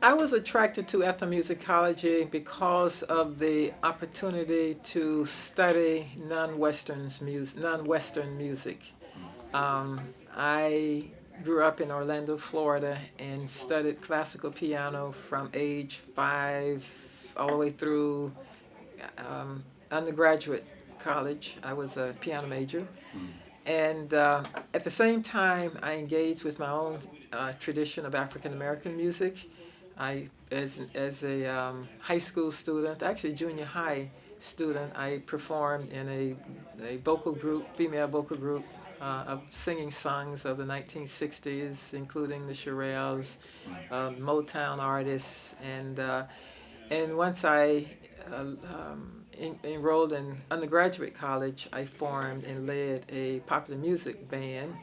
I was attracted to ethnomusicology because of the opportunity to study non-Western music. I grew up in Orlando, Florida, and studied classical piano from age 5 all the way through undergraduate college. I was a piano major. And at the same time, I engaged with my own tradition of African American music. As a high school student, actually junior high student, I performed in a vocal group, female vocal group, of singing songs of the 1960s, including the Shirelles, Motown artists, and once I enrolled in undergraduate college, I formed and led a popular music band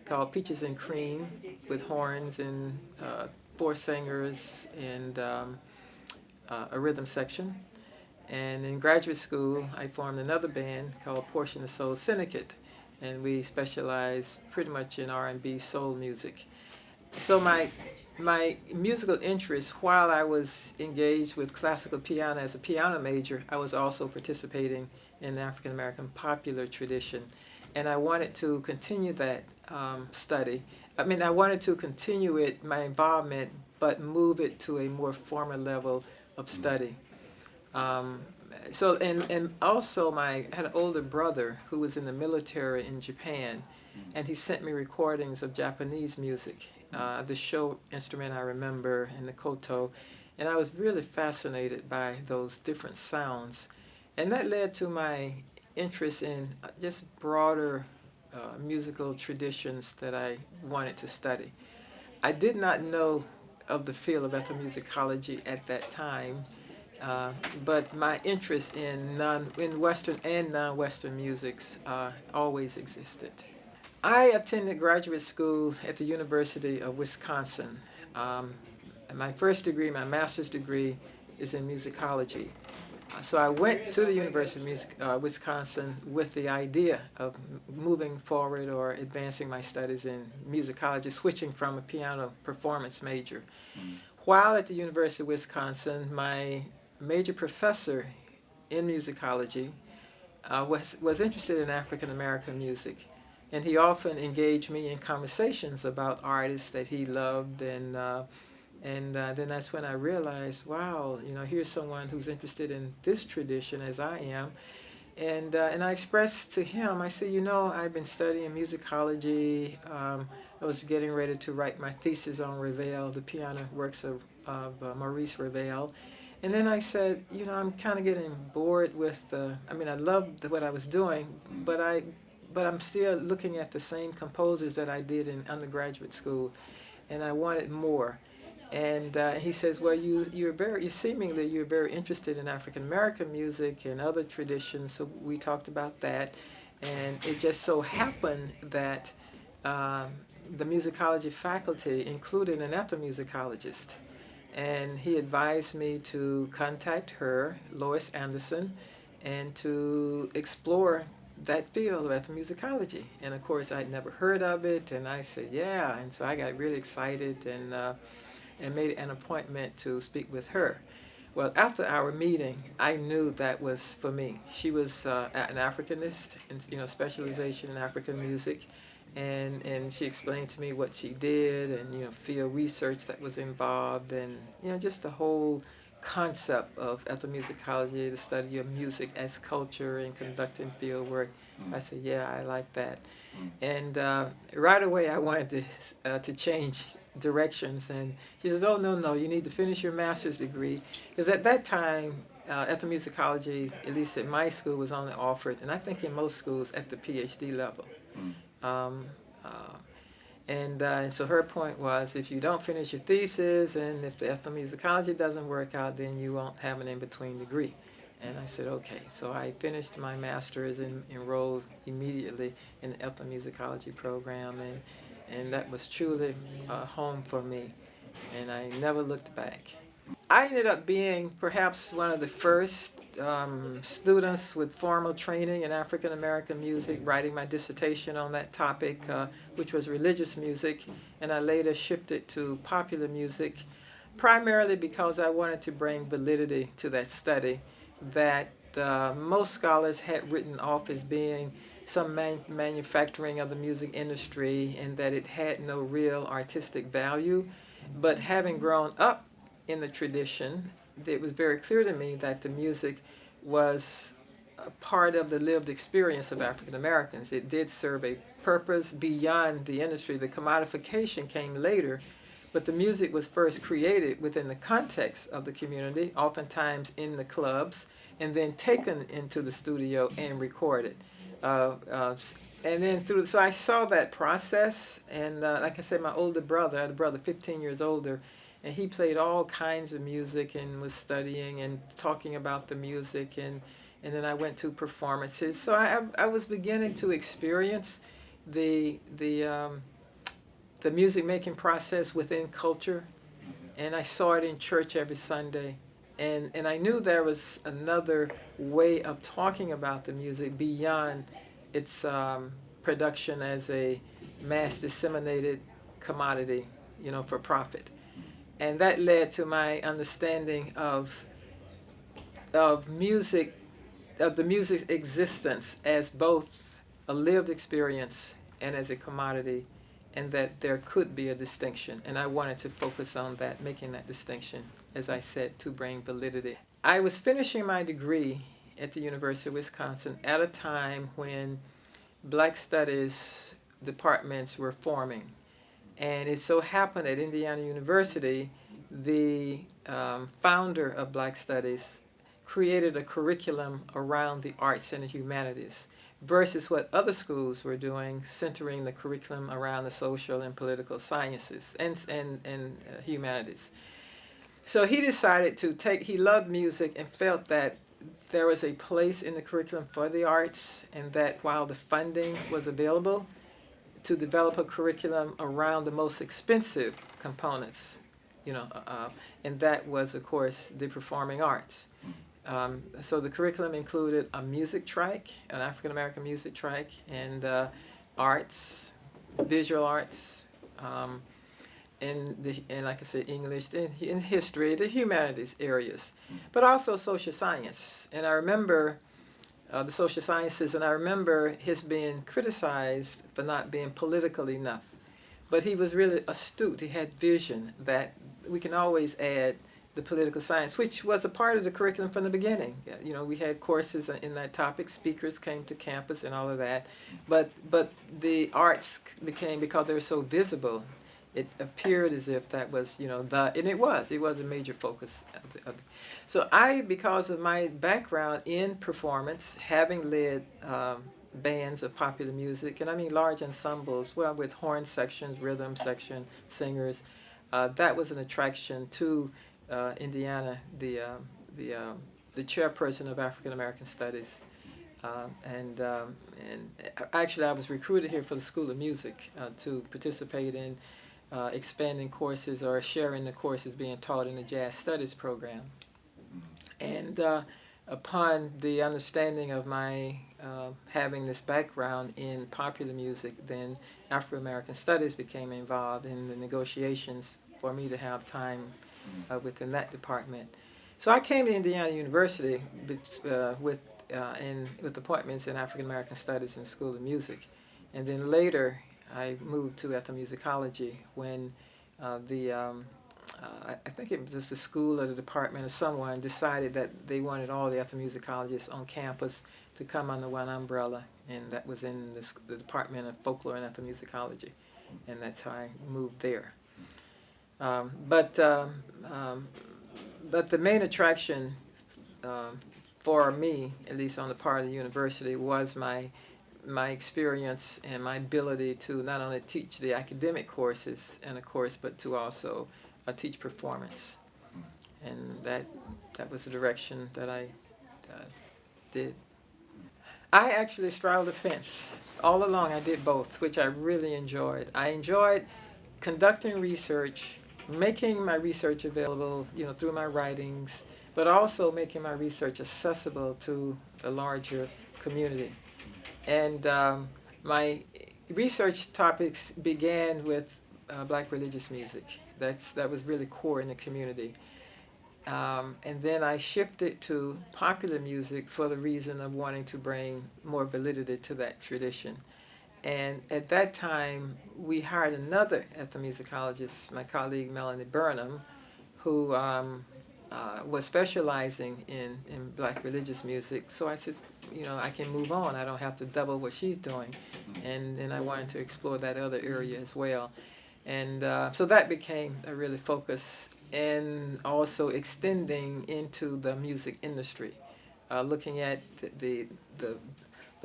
called Peaches and Cream with horns and 4 singers and a rhythm section. And in graduate school, I formed another band called Portia and the Soul Syndicate, and we specialize pretty much in R&B soul music. So my musical interest, while I was engaged with classical piano as a piano major, I was also participating in the African American popular tradition. And I wanted to continue that study. I mean, I wanted to continue my involvement, but move it to a more formal level of study. And also I had an older brother who was in the military in Japan, and he sent me recordings of Japanese music. The show instrument I remember, and the koto, and I was really fascinated by those different sounds. And that led to my interest in just broader musical traditions that I wanted to study. I did not know of the field of ethnomusicology at that time, but my interest in Western and non-Western musics always existed. I attended graduate school at the University of Wisconsin. My first degree, my master's degree, is in musicology. So I went to the University of Wisconsin with the idea of moving forward or advancing my studies in musicology, switching from a piano performance major. While at the University of Wisconsin, my major professor in musicology was interested in African American music. And he often engaged me in conversations about artists that he loved, and then that's when I realized, wow, here's someone who's interested in this tradition as I am. And I expressed to him, I said, I've been studying musicology. I was getting ready to write my thesis on Ravel, the piano works of Maurice Ravel. And then I said, I'm kind of getting bored with I loved what I was doing, but I'm still looking at the same composers that I did in undergraduate school, and I wanted more. And he says, well, you're very interested in African American music and other traditions, so we talked about that. And it just so happened that the musicology faculty included an ethnomusicologist. And he advised me to contact her, Lois Anderson, and to explore that field of ethnomusicology. And of course, I'd never heard of it, and I said, yeah. And so I got really excited and made an appointment to speak with her. Well, after our meeting, I knew that was for me. She was an Africanist, and specialization in African music, and she explained to me what she did, and field research that was involved, and just the whole concept of ethnomusicology, the study of music as culture and conducting field work. I said, yeah, I like that. And right away I wanted to change directions, and she says, oh, no, you need to finish your master's degree, because at that time ethnomusicology, at least at my school, was only offered, and I think in most schools, at the PhD level. And so her point was, if you don't finish your thesis and if the ethnomusicology doesn't work out, then you won't have an in-between degree. And I said, okay. So I finished my master's and enrolled immediately in the ethnomusicology program, and that was truly home for me, and I never looked back. I ended up being perhaps one of the first students with formal training in African American music, writing my dissertation on that topic, which was religious music, and I later shifted to popular music. primarily because I wanted to bring validity to that study that most scholars had written off as being some manufacturing of the music industry and that it had no real artistic value. But having grown up in the tradition, it was very clear to me that the music was a part of the lived experience of African Americans. It did serve a purpose beyond the industry. The commodification came later, but the music was first created within the context of the community, oftentimes in the clubs, and then taken into the studio and recorded. And then so I saw that process, and like I said, my older brother, I had a brother 15 years older, and he played all kinds of music and was studying and talking about the music, and then I went to performances. So I was beginning to experience the music making process within culture, and I saw it in church every Sunday. And I knew there was another way of talking about the music beyond its production as a mass disseminated commodity, for profit. And that led to my understanding of music, of the music's existence as both a lived experience and as a commodity, and that there could be a distinction. And I wanted to focus on that, making that distinction, as I said, to bring validity. I was finishing my degree at the University of Wisconsin at a time when Black Studies departments were forming. And it so happened at Indiana University, the founder of Black Studies created a curriculum around the arts and the humanities versus what other schools were doing, centering the curriculum around the social and political sciences and humanities. So he decided to he loved music and felt that there was a place in the curriculum for the arts, and that while the funding was available, to develop a curriculum around the most expensive components, and that was, of course, the performing arts. So the curriculum included a music track, an African American music track, and arts, visual arts, and like I said, English, in history, the humanities areas, but also social science. And I remember the social sciences, and I remember his being criticized for not being political enough. But he was really astute. He had vision that we can always add the political science, which was a part of the curriculum from the beginning. We had courses in that topic. Speakers came to campus and all of that. But the arts became, because they were so visible, it appeared as if that was, and it was a major focus of so because of my background in performance, having led bands of popular music, and I mean large ensembles, well, with horn sections, rhythm section, singers, that was an attraction to Indiana, the chairperson of African American Studies, and actually I was recruited here for the School of Music to participate in expanding courses or sharing the courses being taught in the Jazz Studies program. And upon the understanding of my having this background in popular music, then African American Studies became involved in the negotiations for me to have time within that department. So I came to Indiana University with appointments in African American Studies and School of Music, and then later I moved to ethnomusicology when I think it was the school or the department or someone decided that they wanted all the ethnomusicologists on campus to come under one umbrella, and that was in the Department of Folklore and Ethnomusicology, and that's how I moved there. But the main attraction for me, at least on the part of the university, was my experience and my ability to not only teach the academic courses and a course, but to also teach performance. And that was the direction that I did. I actually straddled the fence. All along I did both, which I really enjoyed. I enjoyed conducting research, making my research available, through my writings, but also making my research accessible to the larger community. And my research topics began with Black religious music. That was really core in the community. And then I shifted to popular music for the reason of wanting to bring more validity to that tradition. And at that time, we hired another ethnomusicologist, my colleague Melanie Burnham, who was specializing in black religious music. So I said, I can move on. I don't have to double what she's doing. And I wanted to explore that other area as well. And so that became a really focus, and also extending into the music industry, looking at the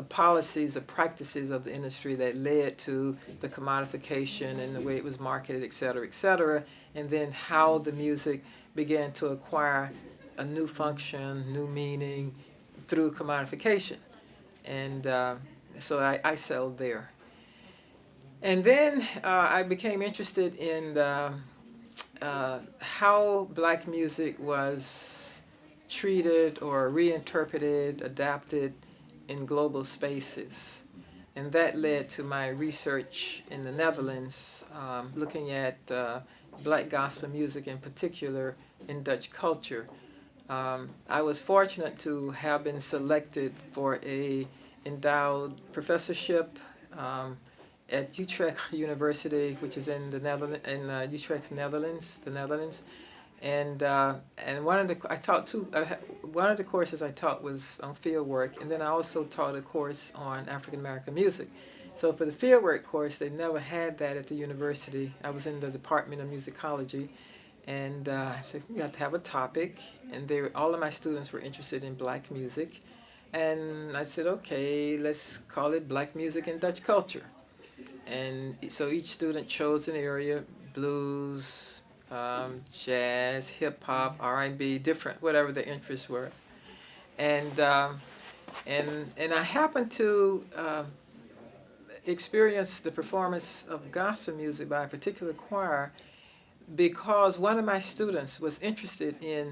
policies, the practices of the industry that led to the commodification and the way it was marketed, et cetera, and then how the music began to acquire a new function, new meaning through commodification. And so I settled there. And then I became interested in how black music was treated or reinterpreted, adapted in global spaces. And that led to my research in the Netherlands, looking at black gospel music in particular in Dutch culture. I was fortunate to have been selected for a endowed professorship at Utrecht University, which is in the Netherlands, in Utrecht, Netherlands, the Netherlands. And one of the courses I taught was on fieldwork, and then I also taught a course on African American music. So for the fieldwork course, they never had that at the university. I was in the Department of Musicology, and I said, you have to have a topic, and all of my students were interested in black music. And I said, okay, let's call it Black Music in Dutch Culture. And so each student chose an area: blues, jazz, hip hop, R&B, different, whatever their interests were. And I happened to experience the performance of gospel music by a particular choir because one of my students was interested in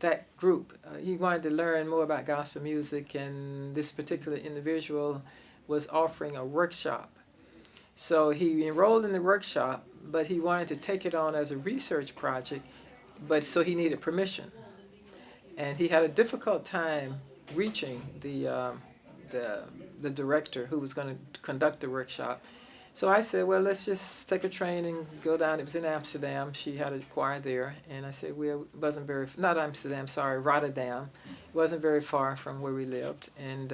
that group. He wanted to learn more about gospel music, and this particular individual was offering a workshop. So he enrolled in the workshop, but he wanted to take it on as a research project, so he needed permission. And he had a difficult time reaching the director who was going to conduct the workshop. So I said, well, let's just take a train and go down. It was in Amsterdam. She had a choir there. And I said, well, it wasn't not Amsterdam, sorry, Rotterdam. It wasn't very far from where we lived. And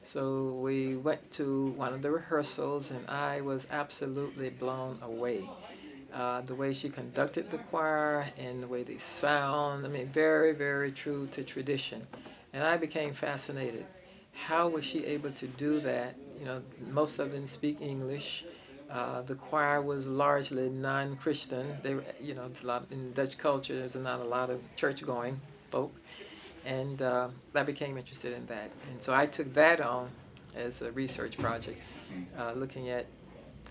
so we went to one of the rehearsals, and I was absolutely blown away. The way she conducted the choir and the way they sound, very, very true to tradition. And I became fascinated. How was she able to do that? Most of them speak English. The choir was largely non-Christian. They were, a lot in Dutch culture. There's not a lot of church-going folk, and I became interested in that. And so I took that on as a research project, looking at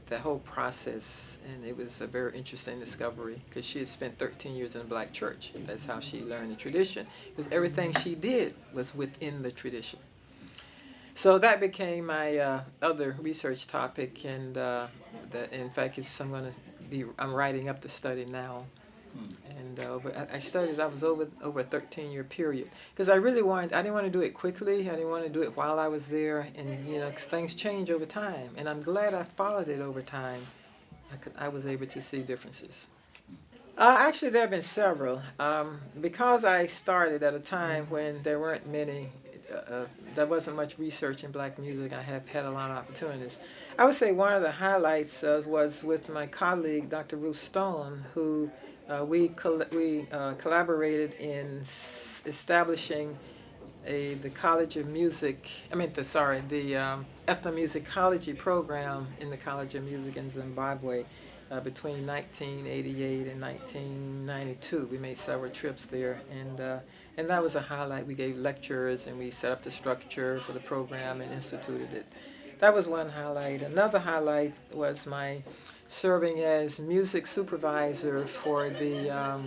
the whole process. And it was a very interesting discovery because she had spent 13 years in a black church. That's how she learned the tradition, because everything she did was within the tradition. So that became my other research topic, and in fact, I'm writing up the study now. And I was over a 13-year period, because I didn't want to do it quickly. I didn't want to do it while I was there, and things change over time. And I'm glad I followed it over time. I was able to see differences. Actually, there have been several. Because I started at a time when there weren't many. There wasn't much research in black music. I have had a lot of opportunities. I would say one of the highlights was with my colleague, Dr. Ruth Stone, who we collaborated in establishing the College of Music. The ethnomusicology program in the College of Music in Zimbabwe between 1988 and 1992. We made several trips there, and that was a highlight. We gave lectures, and we set up the structure for the program and instituted it. That was one highlight. Another highlight was my serving as music supervisor for the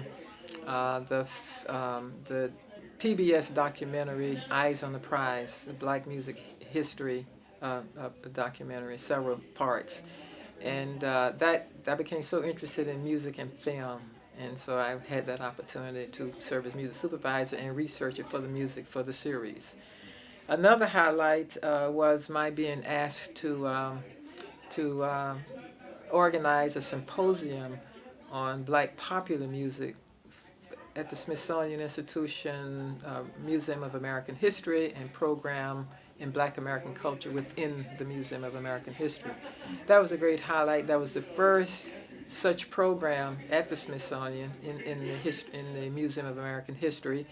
PBS documentary Eyes on the Prize, the black music history documentary, several parts. And that became so interested in music and film. And so I had that opportunity to serve as music supervisor and researcher for the music for the series. Another highlight was my being asked to organize a symposium on Black popular music at the Smithsonian Institution Museum of American History and program in Black American culture within the Museum of American History. That was a great highlight. That was the first such program at the Smithsonian in the Museum of American History.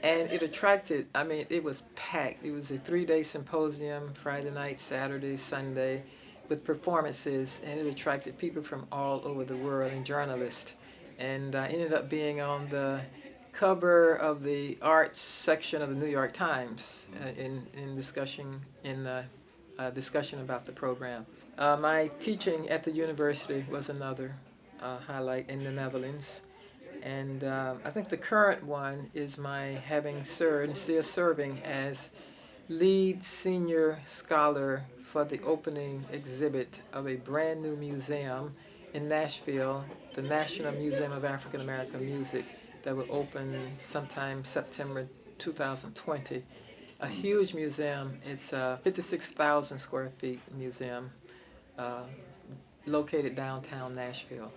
And it attracted, I mean, it was packed. It was a 3-day symposium, Friday night, Saturday, Sunday, with performances, and it attracted people from all over the world and journalists. And I ended up being on the cover of the arts section of the New York Times in discussion about the program. My teaching at the university was another highlight in the Netherlands. And I think the current one is my having served and still serving as lead senior scholar for the opening exhibit of a brand new museum in Nashville, the National Museum of African American Music, that will open sometime September 2020. A huge museum. It's a 56,000 square feet museum located downtown Nashville.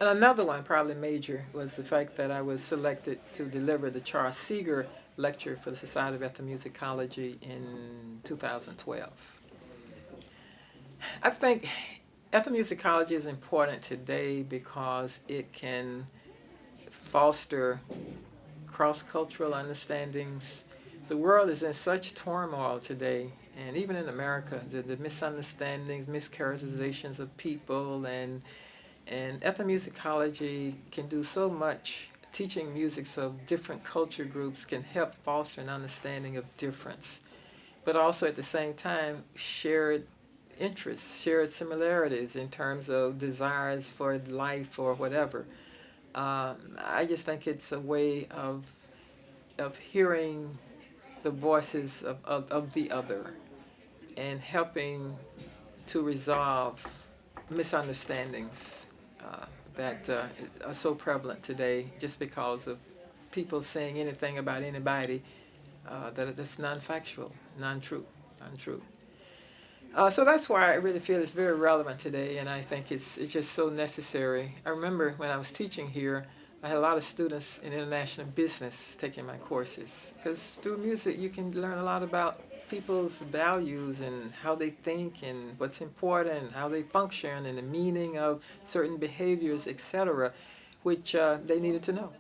And another one, probably major, was the fact that I was selected to deliver the Charles Seeger Lecture for the Society of Ethnomusicology in 2012. I think ethnomusicology is important today because it can foster cross-cultural understandings. The world is in such turmoil today, and even in America, the misunderstandings, mischaracterizations of people, and ethnomusicology can do so much. Teaching music of different culture groups can help foster an understanding of difference, but also at the same time shared interests, shared similarities in terms of desires for life or whatever. I just think it's a way of hearing the voices of the other and helping to resolve misunderstandings that are so prevalent today just because of people saying anything about anybody that's non-factual, non-true. So that's why I really feel it's very relevant today, and I think it's just so necessary. I remember when I was teaching here, I had a lot of students in international business taking my courses, because through music you can learn a lot about people's values and how they think and what's important, how they function, and the meaning of certain behaviors, etc., which they needed to know.